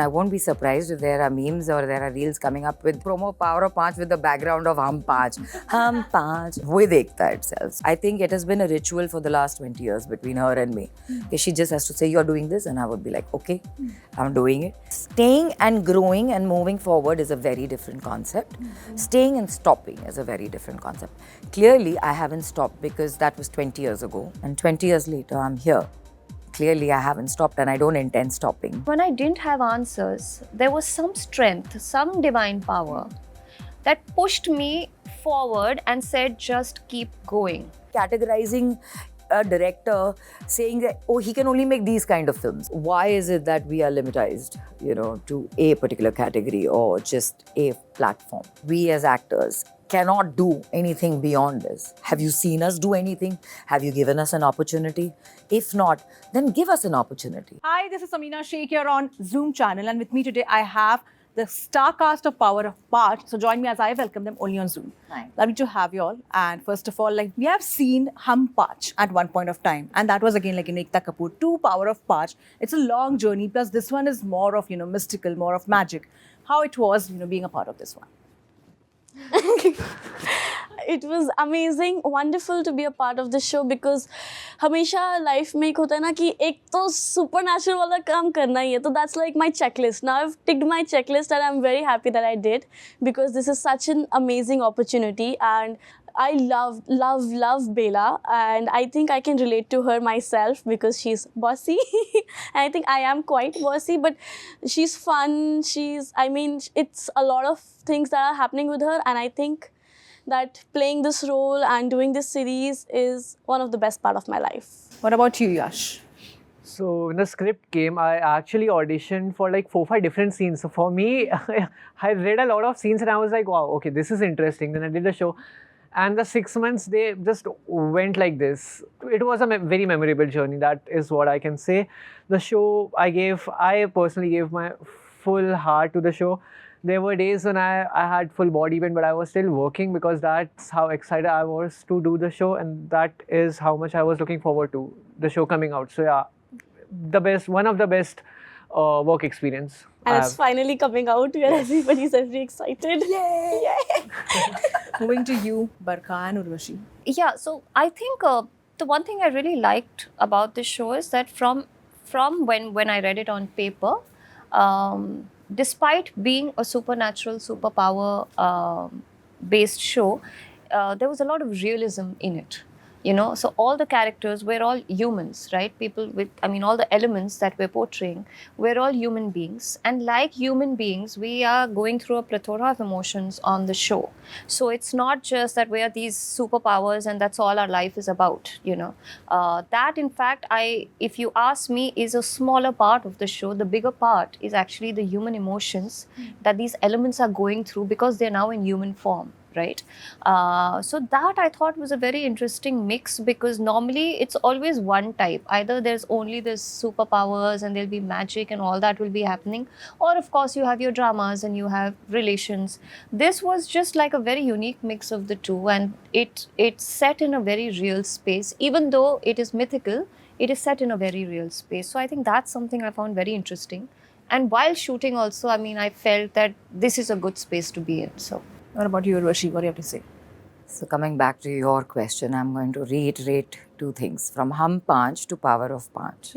I won't be surprised if there are memes or there are reels coming up with promo Power of Panch with the background of Hum Panch. Hum Panch with Ekta itself. I think it has been a ritual for the last 20 years between her and me. She just has to say, you're doing this, and I would be like, okay, I'm doing it. Staying and growing and moving forward is a very different concept. Staying and stopping is a very different concept. Clearly, I haven't stopped because that was 20 years ago. And 20 years later, I'm here. Clearly, I haven't stopped and I don't intend stopping. When I didn't have answers, there was some strength, some divine power that pushed me forward and said, just keep going. Categorizing a director saying that, oh, he can only make these kind of films. Why is it that we are limitized, to a particular category or just a platform? We as actors cannot do anything beyond this. Have you seen us do anything? Have you given us an opportunity? If not, then give us an opportunity. Hi, this is Samina Sheikh here on Zoom channel, and with me today I have the star cast of Power of Panch. So join me as I welcome them only on Zoom. Hi. Lovely to have you all. And first of all, we have seen Hum Panch at one point of time, and that was again in Ekta Kapoor to Power of Panch. It's a long journey. Plus, this one is more of mystical, more of magic. How it was being a part of this one. It was amazing, wonderful to be a part of the show because हमेशा life में एक होता है ना कि एक तो supernatural वाला काम करना ही है, तो that's like my checklist. Now I've ticked my checklist and I'm very happy that I did because this is such an amazing opportunity and I love Bella and I think I can relate to her myself because she's bossy and I think I am quite bossy, but she's fun, it's a lot of things that are happening with her, and I think that playing this role and doing this series is one of the best part of my life. What about you, Yash? So when the script came, I actually auditioned for like 4-5 different scenes. So for me, I read a lot of scenes and I was like, wow, okay, this is interesting. Then I did the show. And the 6 months, they just went like this. It was a very memorable journey. That is what I can say. The show, I personally gave my full heart to the show. There were days when I had full body pain, but I was still working because that's how excited I was to do the show. And that is how much I was looking forward to the show coming out. So yeah, one of the best work experience. And it's finally coming out where everybody's very excited. Yay! Moving to you, Barkha and Urvashi. Yeah, so I think the one thing I really liked about this show is that from when I read it on paper, despite being a supernatural, superpower based show, there was a lot of realism in it. So all the characters were all humans, right? People with, all the elements that we're portraying, we're all human beings. And like human beings, we are going through a plethora of emotions on the show. So it's not just that we are these superpowers and that's all our life is about, That, in fact, if you ask me, is a smaller part of the show. The bigger part is actually the human emotions that these elements are going through because they're now in human form. Right? So that I thought was a very interesting mix because normally it's always one type. Either there's only this superpowers and there'll be magic and all that will be happening, or of course you have your dramas and you have relations. This was just like a very unique mix of the two, and it's set in a very real space. Even though it is mythical, it is set in a very real space. So I think that's something I found very interesting. And while shooting also, I felt that this is a good space to be in. So. What about you, Urvashi? What do you have to say? So coming back to your question, I'm going to reiterate two things. From Hum Panch to Power of Panch.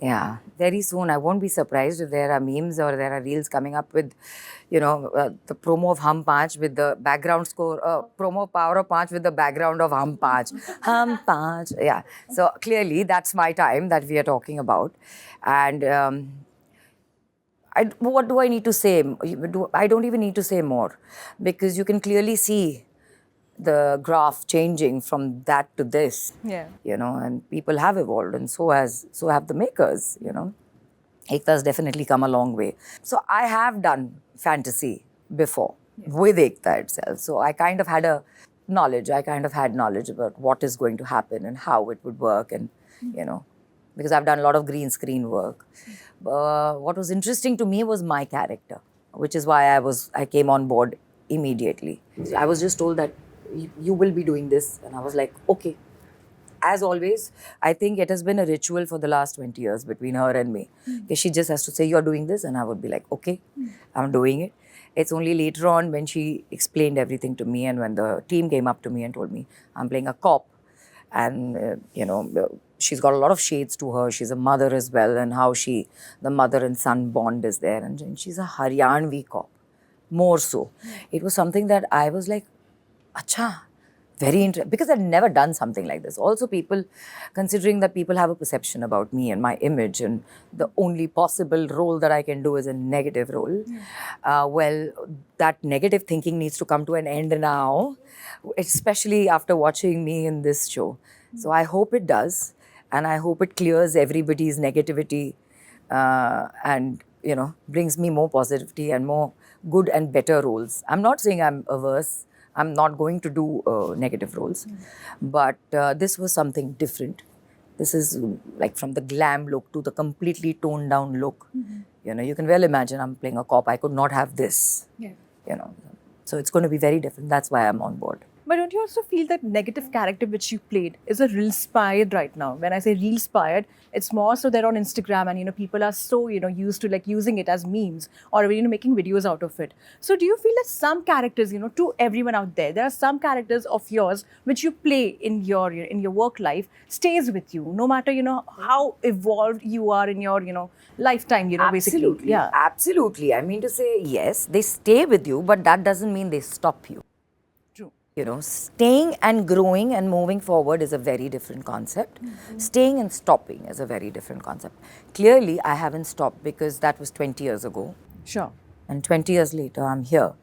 Yeah, very soon. I won't be surprised if there are memes or there are reels coming up with, the promo of Hum Panch with the background score, promo Power of Panch with the background of Hum Panch. Hum Panch. Yeah. So clearly that's my time that we are talking about. And what do I need to say? I don't even need to say more because you can clearly see the graph changing from that to this. Yeah. And people have evolved and so have the makers, Ekta's definitely come a long way. So I have done fantasy before with Ekta itself. So I kind of had knowledge about what is going to happen and how it would work and, because I've done a lot of green screen work. What was interesting to me was my character, which is why I came on board immediately. I was just told that you will be doing this, and I was like, okay, as always, I think it has been a ritual for the last 20 years between her and me. Okay, she just has to say, "You're doing this," and I would be like, "Okay, I'm doing it." It's only later on when she explained everything to me, and when the team came up to me and told me I'm playing a cop, and she's got a lot of shades to her. She's a mother as well, and how the mother and son bond is there, and she's a Haryanvi cop, more so. It was something that I was like, "Acha." Very interesting, because I'd never done something like this. Also, people, considering that people have a perception about me and my image, and the only possible role that I can do is a negative role. Well, that negative thinking needs to come to an end now, especially after watching me in this show. So I hope it does, and I hope it clears everybody's negativity, and brings me more positivity and more good and better roles. I'm not saying I'm averse. I'm not going to do negative roles. But this was something different. This is like from the glam look to the completely toned down look. You can well imagine I'm playing a cop. I could not have this. So it's going to be very different. That's why I'm on board. But don't you also feel that negative character which you played is a real inspired right now? When I say real inspired, it's more so that on Instagram and people are so used to like using it as memes or making videos out of it. So do you feel that some characters, to everyone out there are some characters of yours which you play in your work life stays with you no matter how evolved you are in your lifetime, basically. Absolutely. Yeah. Absolutely. I mean to say, yes, they stay with you, but that doesn't mean they stop you. True. Staying and growing and moving forward is a very different concept. Staying and stopping is a very different concept. Clearly, I haven't stopped because that was 20 years ago. Sure. And 20 years later, I'm here.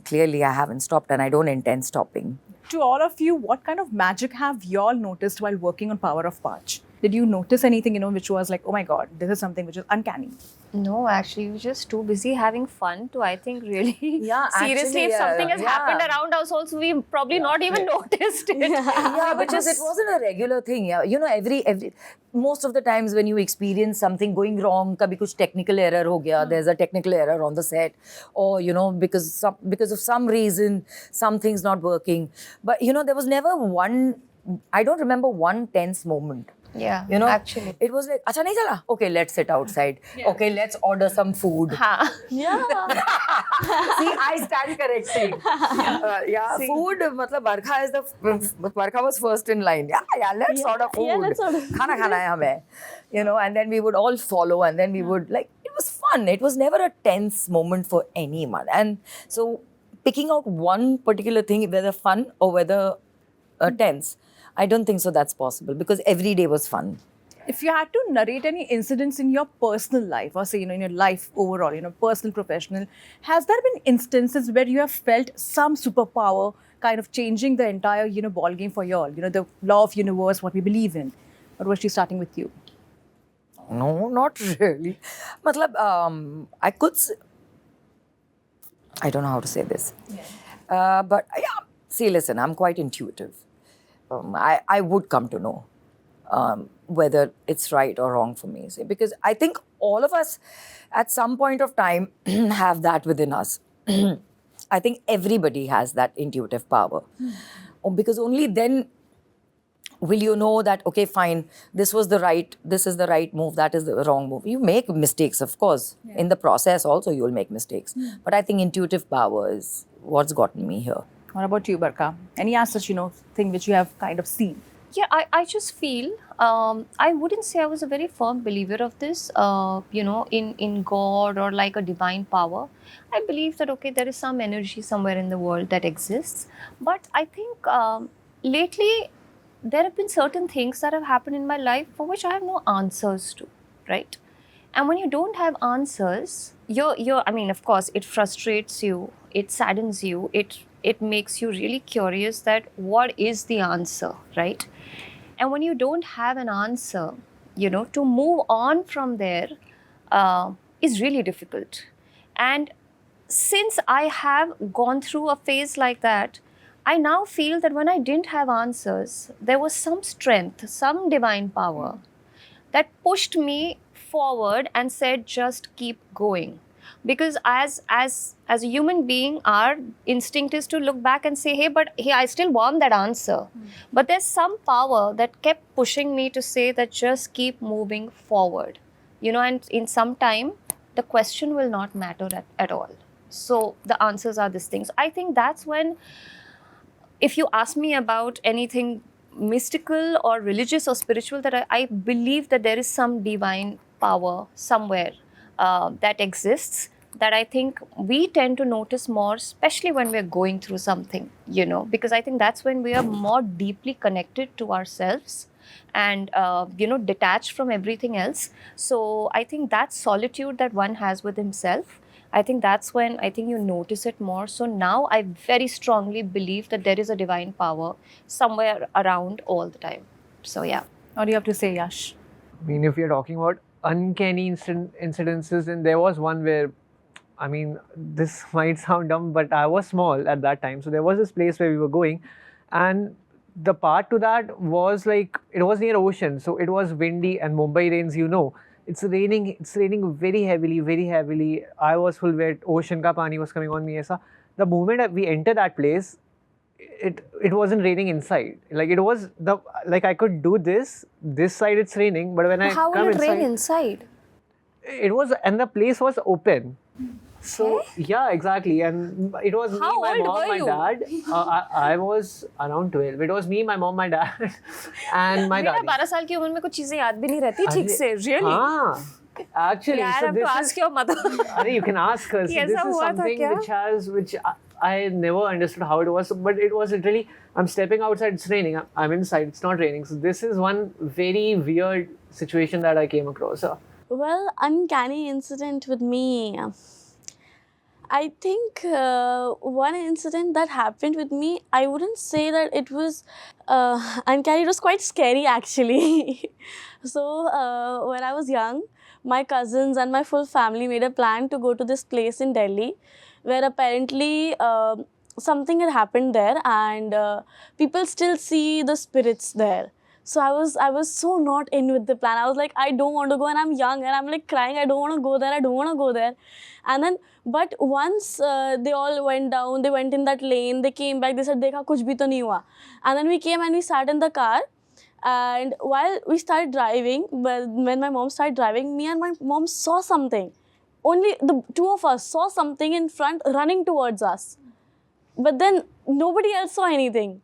Clearly, I haven't stopped, and I don't intend stopping. To all of you, what kind of magic have y'all noticed while working on Power of Parch? Did you notice anything, which was like, oh my God, this is something which is uncanny? No, actually, we were just too busy having fun to, I think, really. Yeah, seriously, actually, if something has yeah. happened around us, also, we've probably not even noticed it. Yeah, because it wasn't a regular thing. Yeah, every most of the times when you experience something going wrong, kabhi kuch technical error ho gaya, there's a technical error on the set, or because of some reason something's not working. But there was never one. I don't remember one tense moment. Yeah, actually. It was like, acha nahi chala? Okay, let's sit outside. Yeah. Okay, let's order some food. Yeah. See, I stand corrected. Food, Barkha was first in line. Let's order food. Yeah, let's order. Khana khana hai hame. And then we would all follow, and then we would it was fun. It was never a tense moment for anyone. And so picking out one particular thing, whether fun or whether tense, I don't think so that's possible, because every day was fun. If you had to narrate any incidents in your personal life, or say, in your life overall, personal, professional, has there been instances where you have felt some superpower kind of changing the entire, ball game for you all? The law of universe, what we believe in. Or was she starting with you? No, not really. Matlab, I could say, I don't know how to say this. Yeah. But yeah, see, listen, I'm quite intuitive. I would come to know whether it's right or wrong for me. Because I think all of us at some point of time have that within us. I think everybody has that intuitive power. Because only then will you know that, okay, fine, this is the right move, that is the wrong move. You make mistakes, of course. Yeah. In the process also you will make mistakes. But I think intuitive power is what's gotten me here. What about you, Barkha? Any such, thing which you have kind of seen? Yeah, I just feel, I wouldn't say I was a very firm believer of this, in God or like a divine power. I believe that, okay, there is some energy somewhere in the world that exists. But I think lately, there have been certain things that have happened in my life for which I have no answers to, right? And when you don't have answers, I mean, of course, it frustrates you, it saddens you, it makes you really curious that what is the answer, right? And when you don't have an answer, to move on from there is really difficult. And since I have gone through a phase like that, I now feel that when I didn't have answers, there was some strength, some divine power that pushed me forward and said, just keep going. because as a human being, our instinct is to look back and say, hey, I still want that answer. But there's some power that kept pushing me to say that just keep moving forward, and in some time the question will not matter at all. So the answers are these things. I think that's when, if you ask me about anything mystical or religious or spiritual, that I believe that there is some divine power somewhere that exists, that I think we tend to notice more, especially when we're going through something, because I think that's when we are more deeply connected to ourselves and, detached from everything else. So I think that solitude that one has with himself, I think that's when I think you notice it more. So now I very strongly believe that there is a divine power somewhere around all the time. So yeah. What do you have to say, Yash? I mean, if you're talking about uncanny incidences, then there was one where, I mean, this might sound dumb, but I was small at that time. So there was this place where we were going, and the part to that was like, it was near ocean. So it was windy, and Mumbai rains, It's raining very heavily. I was full wet, ocean ka pani was coming on me. Aisa. The moment we entered that place, it wasn't raining inside. Like it was I could do this side it's raining, but when I How come will it inside, rain inside? it was, and the place was open. So yeah, exactly, and it was me, How my old mom, were my you? dad. I was around 12. It was me, my mom, my dad, and my मेरा dad. 12 साल की उम्र में कुछ चीजें याद भी नहीं रहती ठीक से, really? Actually, Yeah, I so have to this ask is. your mother. You can ask her. So कि this ऐसा is हुआ था something क्या? which I never understood how it was, but it was literally, I'm stepping outside, it's raining, I'm inside, it's not raining. So this is one very weird situation that I came across. Well, uncanny incident with me. I think one incident that happened with me, I wouldn't say that it was uncanny, it was quite scary actually. So, when I was young, my cousins and my full family made a plan to go to this place in Delhi where apparently something had happened there, and people still see the spirits there. So I was so not in with the plan. I was like, I don't want to go, and I'm young and I'm like crying, I don't want to go there, I don't want to go there. And then, but once they all went down, they went in that lane, they came back, they said, Dekha, kuch bhi to nahi hua. And then we came and we sat in the car. And while we started driving, when my mom started driving, me and my mom saw something. Only the two of us saw something in front running towards us. But then nobody else saw anything.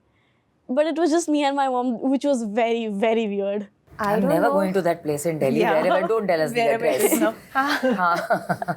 But it was just me and my mom, which was very, very weird. I'm never going to that place in Delhi. Yeah. Wherever, don't tell us the Wherever it address. is, no?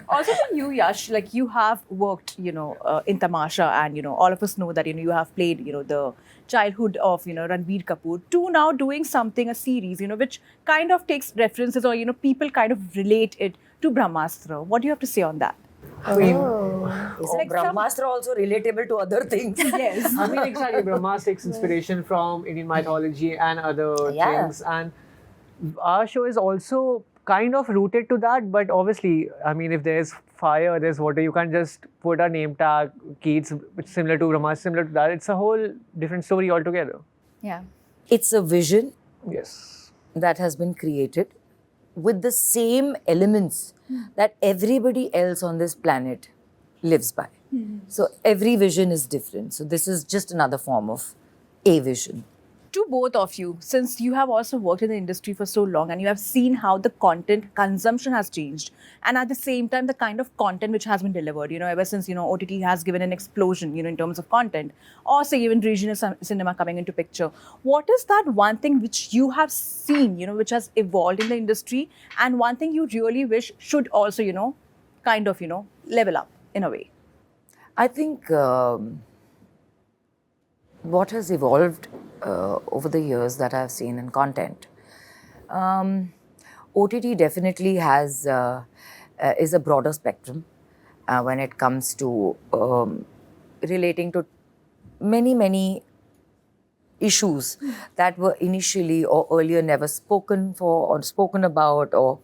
Also for you, Yash, like you have worked, in Tamasha, and all of us know that you have played, the childhood of Ranbir Kapoor, to now doing something, a series, which kind of takes references, or people kind of relate it to Brahmastra. What do you have to say on that? I mean, Is like Brahmastra also relatable to other things? Yes. I mean, exactly. Brahmas takes inspiration from Indian mythology and other Yeah. things, and our show is also kind of rooted to that. But obviously, I mean, if there's fire, there's water, you can't just put a name tag, Keats, which is similar to Brahmas, similar to that. It's a whole different story altogether. Yeah. It's a vision Yes. that has been created with the same elements that everybody else on this planet lives by. So every vision is different. So this is just another form of a vision. To both of you, since you have also worked in the industry for so long and you have seen how the content consumption has changed, and at the same time the kind of content which has been delivered, ever since OTT has given an explosion in terms of content, or say even regional cinema coming into picture, what is that one thing which you have seen which has evolved in the industry, and one thing you really wish should also kind of level up in a way? I think what has evolved over the years that I've seen in content, OTT definitely has is a broader spectrum when it comes to relating to many issues that were initially or earlier never spoken for or spoken about, or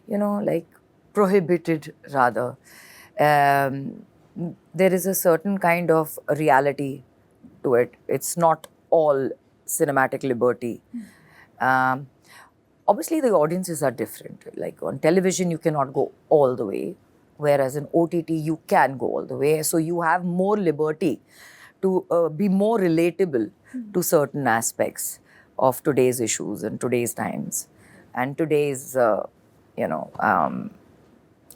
like prohibited rather. There is a certain kind of reality to it. It's not all cinematic liberty. Obviously, the audiences are different. Like on television, you cannot go all the way. whereas in OTT you can go all the way. So you have more liberty to be more relatable to certain aspects of today's issues and today's times and today's,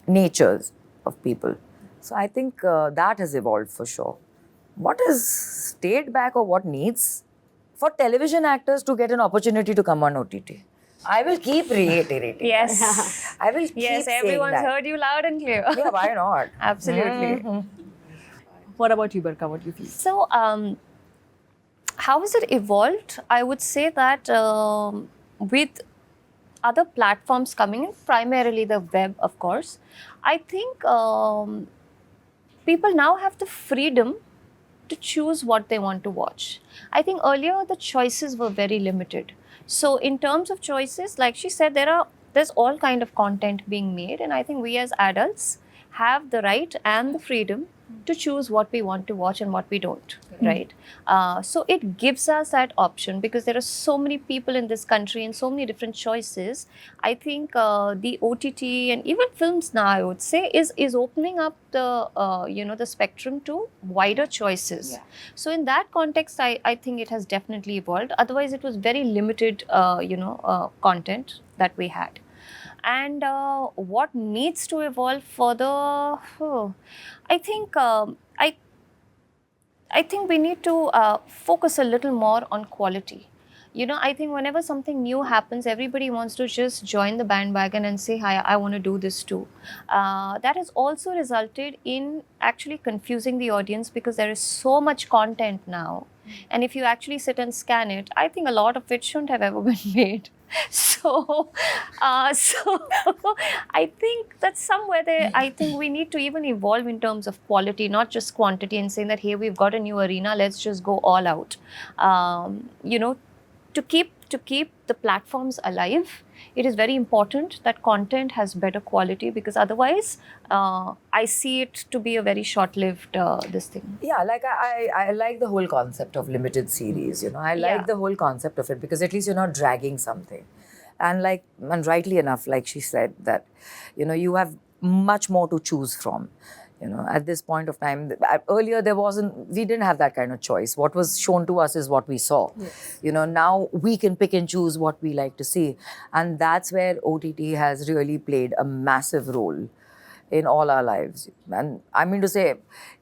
natures of people. So I think that has evolved for sure. What has stayed back or what needs for television actors to get an opportunity to come on OTT? I will keep reiterating. Yes. I will keep Yes, saying everyone's that. heard you loud and clear. Yeah, why not? Absolutely. What about you, Barka? What do you feel? So, how has it evolved? I would say that with other platforms coming in, primarily the web, of course, I think people now have the freedom to choose what they want to watch. I think earlier the choices were very limited. So in terms of choices, like she said, there's all kind of content being made, and I think we as adults have the right and the freedom to choose what we want to watch and what we don't, right? So it gives us that option because there are so many people in this country and so many different choices. I think the OTT and even films now, I would say, is opening up the the spectrum to wider choices. Yeah. So in that context, I think it has definitely evolved. Otherwise, it was very limited, content that we had. And what needs to evolve further? I think I think we need to focus a little more on quality. I think whenever something new happens, everybody wants to just join the bandwagon and say, "Hi, I want to do this too." That has also resulted in actually confusing the audience because there is so much content now. And if you actually sit and scan it, I think a lot of it shouldn't have ever been made. So I think that somewhere there, I think we need to even evolve in terms of quality, not just quantity, and saying that, hey, we've got a new arena, let's just go all out. To keep the platforms alive, it is very important that content has better quality because otherwise, I see it to be a very short-lived this thing. Yeah, like I like the whole concept of limited series, I like Yeah. the whole concept of it because at least you're not dragging something. And rightly enough, like she said, that, you have much more to choose from. At this point of time, earlier we didn't have that kind of choice. What was shown to us is what we saw. Yes. Now we can pick and choose what we like to see. And that's where OTT has really played a massive role in all our lives. And I mean to say,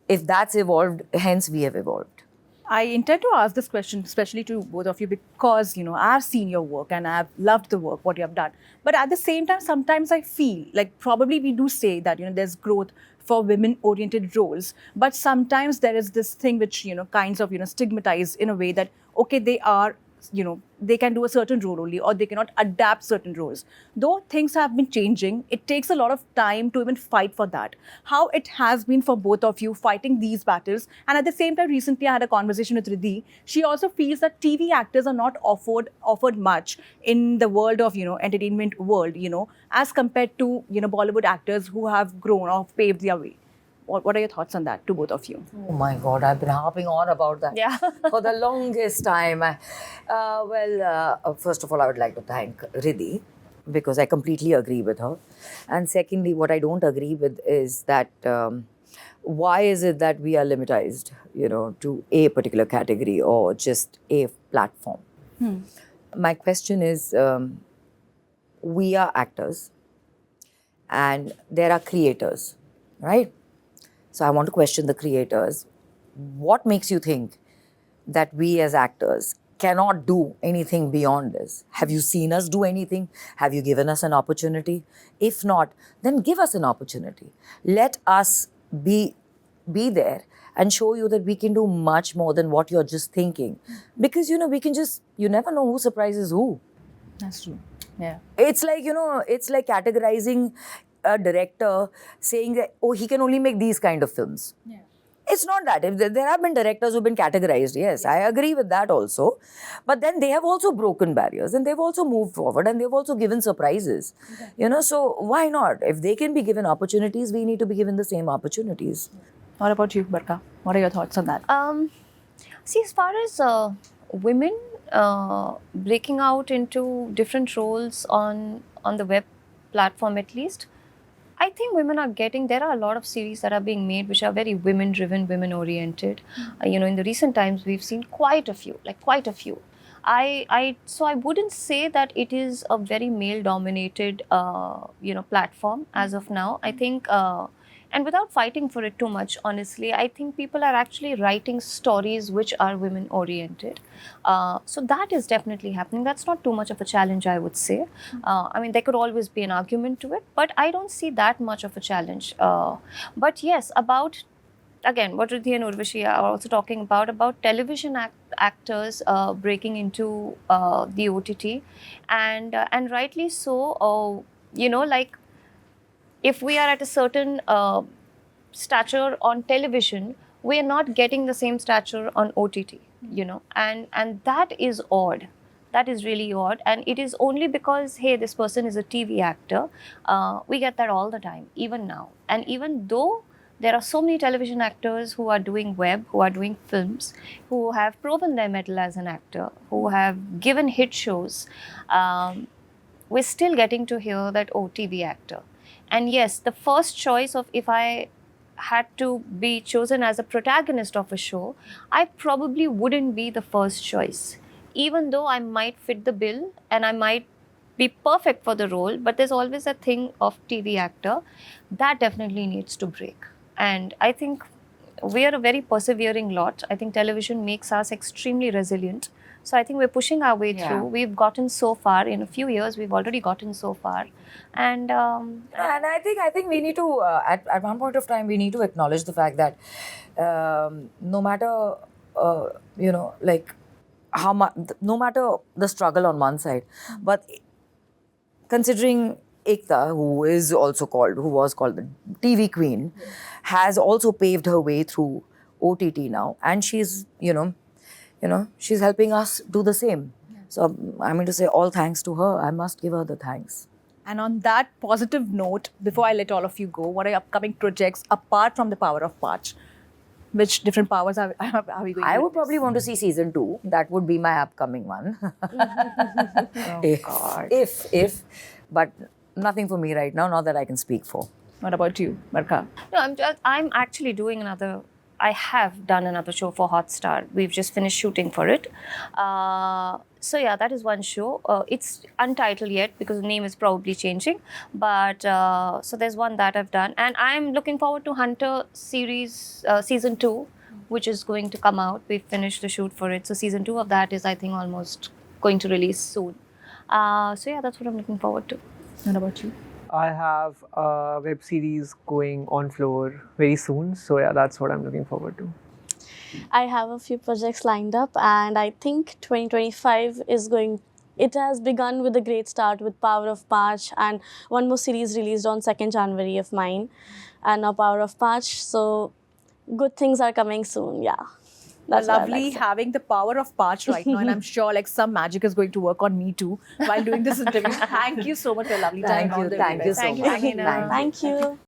if that's evolved, hence we have evolved. I intend to ask this question, especially to both of you, because, I've seen your work and I've loved the work, what you have done. But at the same time, sometimes I feel like probably we do say that, there's growth for women-oriented roles. But sometimes there is this thing which, kinds of, stigmatized in a way that, okay, they are, they can do a certain role only or they cannot adapt certain roles. Though things have been changing, it takes a lot of time to even fight for that. How it has been for both of you fighting these battles. And at the same time, recently I had a conversation with Riddhi. She also feels that TV actors are not offered much in the world of, entertainment world, as compared to, Bollywood actors who have grown or paved their way. What are your thoughts on that to both of you? Oh my God, I've been harping on about that Yeah. for the longest time. First of all, I would like to thank Riddhi because I completely agree with her. And secondly, what I don't agree with is that why is it that we are limitized, to a particular category or just a platform? My question is, we are actors and there are creators, right? So I want to question the creators. What makes you think that we as actors cannot do anything beyond this? Have you seen us do anything? Have you given us an opportunity? If not, then give us an opportunity. Let us be there and show you that we can do much more than what you're just thinking. Because, you never know who surprises who. That's true. Yeah. It's like, it's like categorizing a director saying that, oh, he can only make these kind of films. Yeah. It's not that. If there have been directors who've been categorized, yes, I agree with that also. But then they have also broken barriers and they've also moved forward and they've also given surprises. Okay. So why not? If they can be given opportunities, we need to be given the same opportunities. What about you, Barka? What are your thoughts on that? See, as far as women breaking out into different roles on the web platform, at least, I think women are getting, there are a lot of series that are being made which are very women driven, women oriented. In the recent times, we've seen quite a few, like quite a few. So I wouldn't say that it is a very male dominated, platform as of now. I think, and without fighting for it too much, honestly, I think people are actually writing stories which are women oriented. So that is definitely happening. That's not too much of a challenge, I would say. There could always be an argument to it, but I don't see that much of a challenge. But yes, about again, what Riddhi and Urvashi are also talking about television actors breaking into the OTT, and rightly so. Like if we are at a certain stature on television, we are not getting the same stature on OTT, and that is odd. That is really odd, and it is only because hey, this person is a TV actor. We get that all the time, even now, and even though there are so many television actors who are doing web, who are doing films, who have proven their mettle as an actor, who have given hit shows. We're still getting to hear that, oh, TV actor. And yes, the first choice of if I had to be chosen as a protagonist of a show, I probably wouldn't be the first choice. Even though I might fit the bill and I might be perfect for the role, but there's always a thing of TV actor that definitely needs to break. And I think we are a very persevering lot. I think television makes us extremely resilient. So I think we're pushing our way Yeah. through. We've gotten so far. In a few years, we've already gotten so far. And And I think we need to at one point of time we need to acknowledge the fact that no matter like how much, no matter the struggle on one side, but considering Ekta, who was called the TV queen, has also paved her way through OTT now, and she's she's helping us do the same. So I mean to say, all thanks to her. I must give her the thanks. And on that positive note, before I let all of you go, what are your upcoming projects apart from the Power of Parch? Which different powers are we going I to would probably want to see season 2. That would be my upcoming one. If, but nothing for me right now. Not that I can speak for. What about you, Marka? no, I'm actually doing another. I have done another show for Hotstar. We've just finished shooting for it. So yeah, that is one show. It's untitled yet because the name is probably changing. But so there's one that I've done, and I'm looking forward to Hunter series season 2, which is going to come out. We've finished the shoot for it, so season 2 of that is, I think, almost going to release soon. So yeah, that's what I'm looking forward to. What about you? I have a web series going on floor very soon. So yeah, that's what I'm looking forward to. I have a few projects lined up, and I think 2025 is going. It has begun with a great start with Power of Parch, and one more series released on 2nd January of mine, and now Power of Parch. So good things are coming soon. Yeah. That's what I'd Lovely like to say. having the Power of Parch right now, and I'm sure like some magic is going to work on me too while doing this interview. Thank you so much for your lovely time. Thank you. Thank you so Thank you, much. Amina. Thank you.